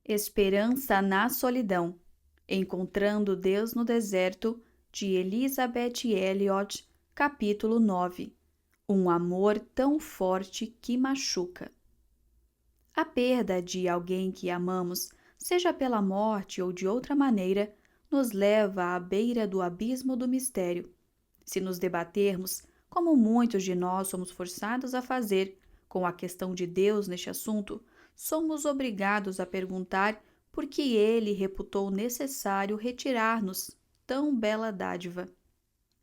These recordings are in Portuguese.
Esperança na solidão. Encontrando Deus no deserto, de Elizabeth Elliot, capítulo 9. Um amor tão forte que machuca. A perda de alguém que amamos, seja pela morte ou de outra maneira, nos leva à beira do abismo do mistério. Se nos debatermos, como muitos de nós somos forçados a fazer, com a questão de Deus neste assunto, somos obrigados a perguntar por que ele reputou necessário retirar-nos tão bela dádiva.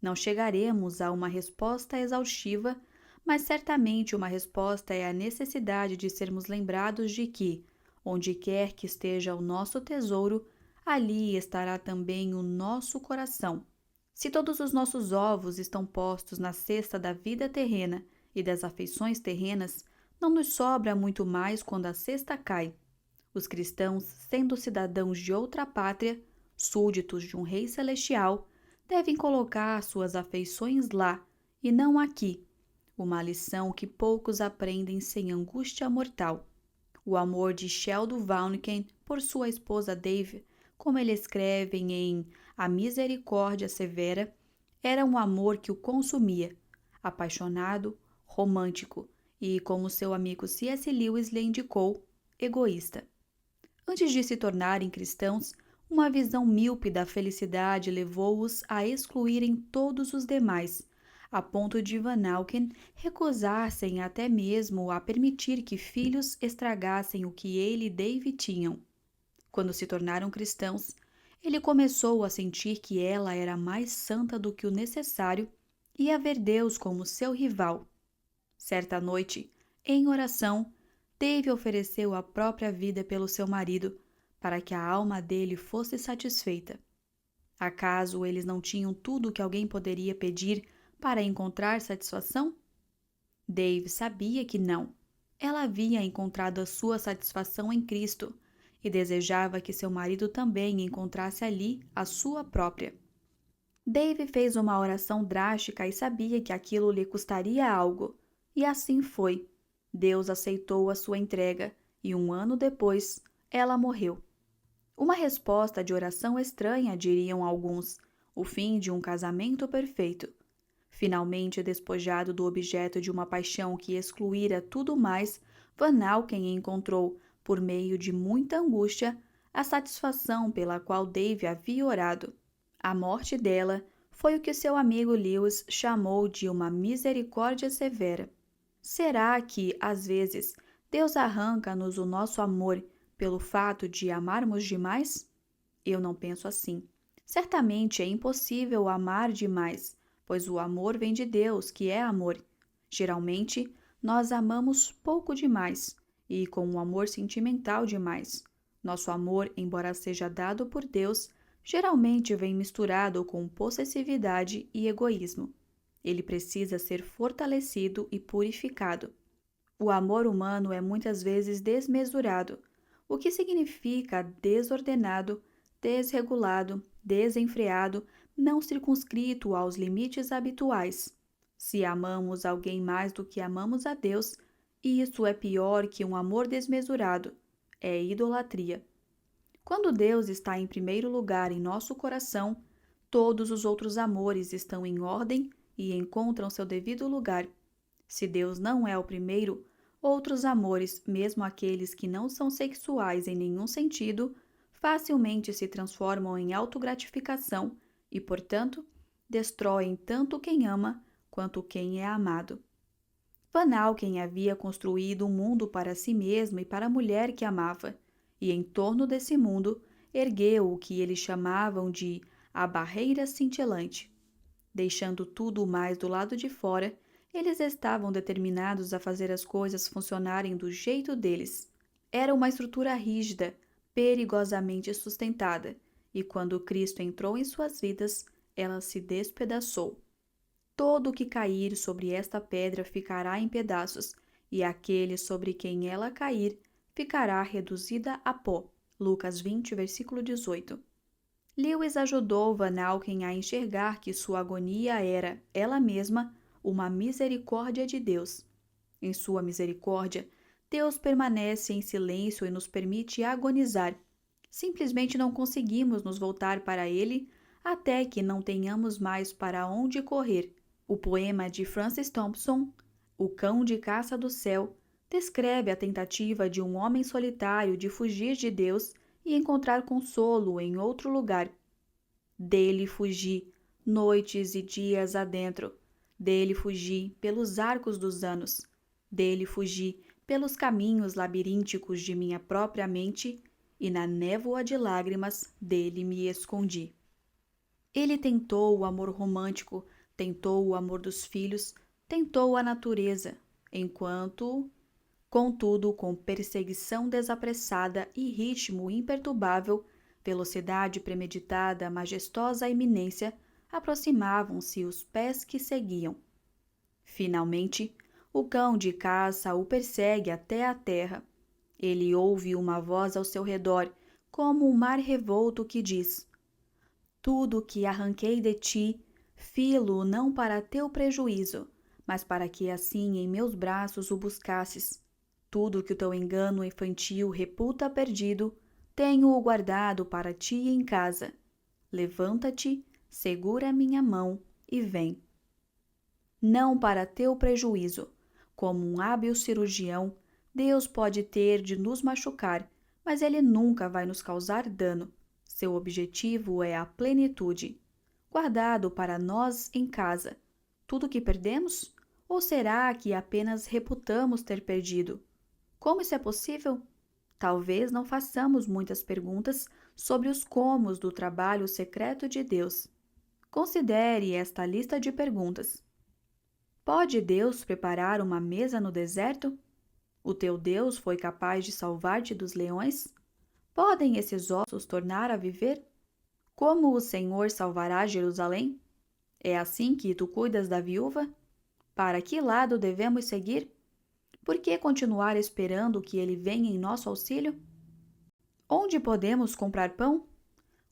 Não chegaremos a uma resposta exaustiva, mas certamente uma resposta é a necessidade de sermos lembrados de que, onde quer que esteja o nosso tesouro, ali estará também o nosso coração. Se todos os nossos ovos estão postos na cesta da vida terrena e das afeições terrenas, não nos sobra muito mais quando a cesta cai. Os cristãos, sendo cidadãos de outra pátria, súditos de um rei celestial, devem colocar suas afeições lá e não aqui. Uma lição que poucos aprendem sem angústia mortal. O amor de Sheldon Vanauken por sua esposa Dave, como ele escreve em A Misericórdia Severa, era um amor que o consumia, apaixonado, romântico e, como seu amigo C.S. Lewis lhe indicou, egoísta. Antes de se tornarem cristãos, uma visão míope da felicidade levou-os a excluírem todos os demais, a ponto de Van Auken recusar-se até mesmo a permitir que filhos estragassem o que ele e Dave tinham. Quando se tornaram cristãos, ele começou a sentir que ela era mais santa do que o necessário e a ver Deus como seu rival. Certa noite, em oração, Dave ofereceu a própria vida pelo seu marido, para que a alma dele fosse satisfeita. Acaso eles não tinham tudo o que alguém poderia pedir para encontrar satisfação? Dave sabia que não. Ela havia encontrado a sua satisfação em Cristo e desejava que seu marido também encontrasse ali a sua própria. Dave fez uma oração drástica e sabia que aquilo lhe custaria algo, e assim foi. Deus aceitou a sua entrega e 1 ano depois, ela morreu. Uma resposta de oração estranha, diriam alguns, o fim de um casamento perfeito. Finalmente despojado do objeto de uma paixão que excluíra tudo mais, Van Auken encontrou, por meio de muita angústia, a satisfação pela qual Dave havia orado. A morte dela foi o que seu amigo Lewis chamou de uma misericórdia severa. Será que, às vezes, Deus arranca-nos o nosso amor pelo fato de amarmos demais? Eu não penso assim. Certamente é impossível amar demais, pois o amor vem de Deus, que é amor. Geralmente, nós amamos pouco demais e com um amor sentimental demais. Nosso amor, embora seja dado por Deus, geralmente vem misturado com possessividade e egoísmo. Ele precisa ser fortalecido e purificado. O amor humano é muitas vezes desmesurado, o que significa desordenado, desregulado, desenfreado, não circunscrito aos limites habituais. Se amamos alguém mais do que amamos a Deus, isso é pior que um amor desmesurado, é idolatria. Quando Deus está em primeiro lugar em nosso coração, todos os outros amores estão em ordem e encontram seu devido lugar. Se Deus não é o primeiro, outros amores, mesmo aqueles que não são sexuais em nenhum sentido, facilmente se transformam em autogratificação e, portanto, destroem tanto quem ama quanto quem é amado. Van Auken havia construído um mundo para si mesmo e para a mulher que amava, e em torno desse mundo ergueu o que eles chamavam de a barreira cintilante. Deixando tudo mais do lado de fora, eles estavam determinados a fazer as coisas funcionarem do jeito deles. Era uma estrutura rígida, perigosamente sustentada, e quando Cristo entrou em suas vidas, ela se despedaçou. Todo o que cair sobre esta pedra ficará em pedaços, e aquele sobre quem ela cair ficará reduzida a pó. Lucas 20, versículo 18. Lewis ajudou Van Auken a enxergar que sua agonia era, ela mesma, uma misericórdia de Deus. Em sua misericórdia, Deus permanece em silêncio e nos permite agonizar. Simplesmente não conseguimos nos voltar para Ele até que não tenhamos mais para onde correr. O poema de Francis Thompson, O Cão de Caça do Céu, descreve a tentativa de um homem solitário de fugir de Deus e encontrar consolo em outro lugar. Dele fugi, noites e dias adentro. Dele fugi pelos arcos dos anos. Dele fugi pelos caminhos labirínticos de minha própria mente, e na névoa de lágrimas dele me escondi. Ele tentou o amor romântico, tentou o amor dos filhos, tentou a natureza, contudo, com perseguição desapressada e ritmo imperturbável, velocidade premeditada, majestosa iminência, aproximavam-se os pés que seguiam. Finalmente, o cão de caça o persegue até a terra. Ele ouve uma voz ao seu redor, como um mar revolto que diz: tudo o que arranquei de ti, fi-lo não para teu prejuízo, mas para que assim em meus braços o buscasses. Tudo que o teu engano infantil reputa perdido, tenho-o guardado para ti em casa. Levanta-te, segura minha mão e vem. Não para teu prejuízo. Como um hábil cirurgião, Deus pode ter de nos machucar, mas Ele nunca vai nos causar dano. Seu objetivo é a plenitude. Guardado para nós em casa. Tudo que perdemos? Ou será que apenas reputamos ter perdido? Como isso é possível? Talvez não façamos muitas perguntas sobre os comos do trabalho secreto de Deus. Considere esta lista de perguntas. Pode Deus preparar uma mesa no deserto? O teu Deus foi capaz de salvar-te dos leões? Podem esses ossos tornar a viver? Como o Senhor salvará Jerusalém? É assim que tu cuidas da viúva? Para que lado devemos seguir? Por que continuar esperando que ele venha em nosso auxílio? Onde podemos comprar pão?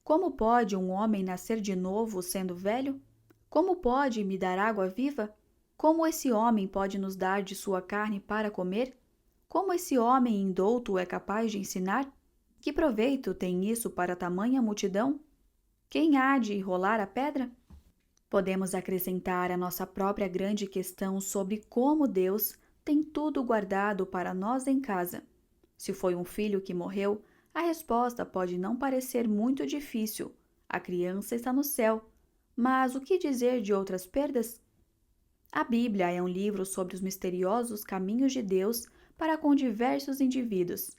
Como pode um homem nascer de novo sendo velho? Como pode me dar água viva? Como esse homem pode nos dar de sua carne para comer? Como esse homem indouto é capaz de ensinar? Que proveito tem isso para tamanha multidão? Quem há de rolar a pedra? Podemos acrescentar a nossa própria grande questão sobre como Deus tem tudo guardado para nós em casa. Se foi um filho que morreu, a resposta pode não parecer muito difícil. A criança está no céu. Mas o que dizer de outras perdas? A Bíblia é um livro sobre os misteriosos caminhos de Deus para com diversos indivíduos.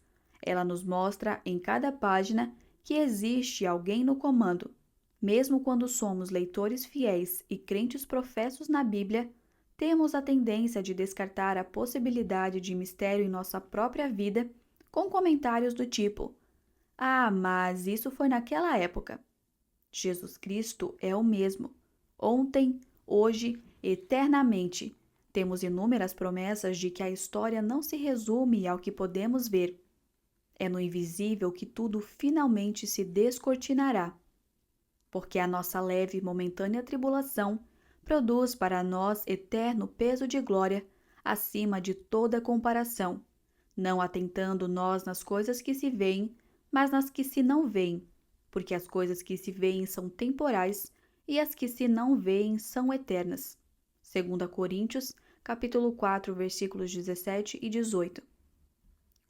Ela nos mostra em cada página que existe alguém no comando. Mesmo quando somos leitores fiéis e crentes professos na Bíblia, temos a tendência de descartar a possibilidade de mistério em nossa própria vida com comentários do tipo: ah, mas isso foi naquela época. Jesus Cristo é o mesmo, ontem, hoje, eternamente. Temos inúmeras promessas de que a história não se resume ao que podemos ver. É no invisível que tudo finalmente se descortinará. Porque a nossa leve e momentânea tribulação produz para nós eterno peso de glória acima de toda comparação, não atentando nós nas coisas que se veem, mas nas que se não veem, porque as coisas que se veem são temporais e as que se não veem são eternas. 2 Coríntios, capítulo 4, versículos 17 e 18.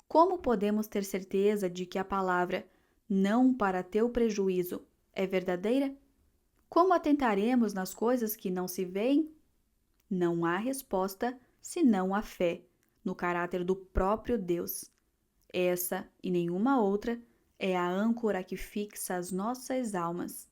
Como podemos ter certeza de que a palavra "não para teu prejuízo" é verdadeira? Como atentaremos nas coisas que não se veem? Não há resposta senão a fé no caráter do próprio Deus. Essa e nenhuma outra é a âncora que fixa as nossas almas.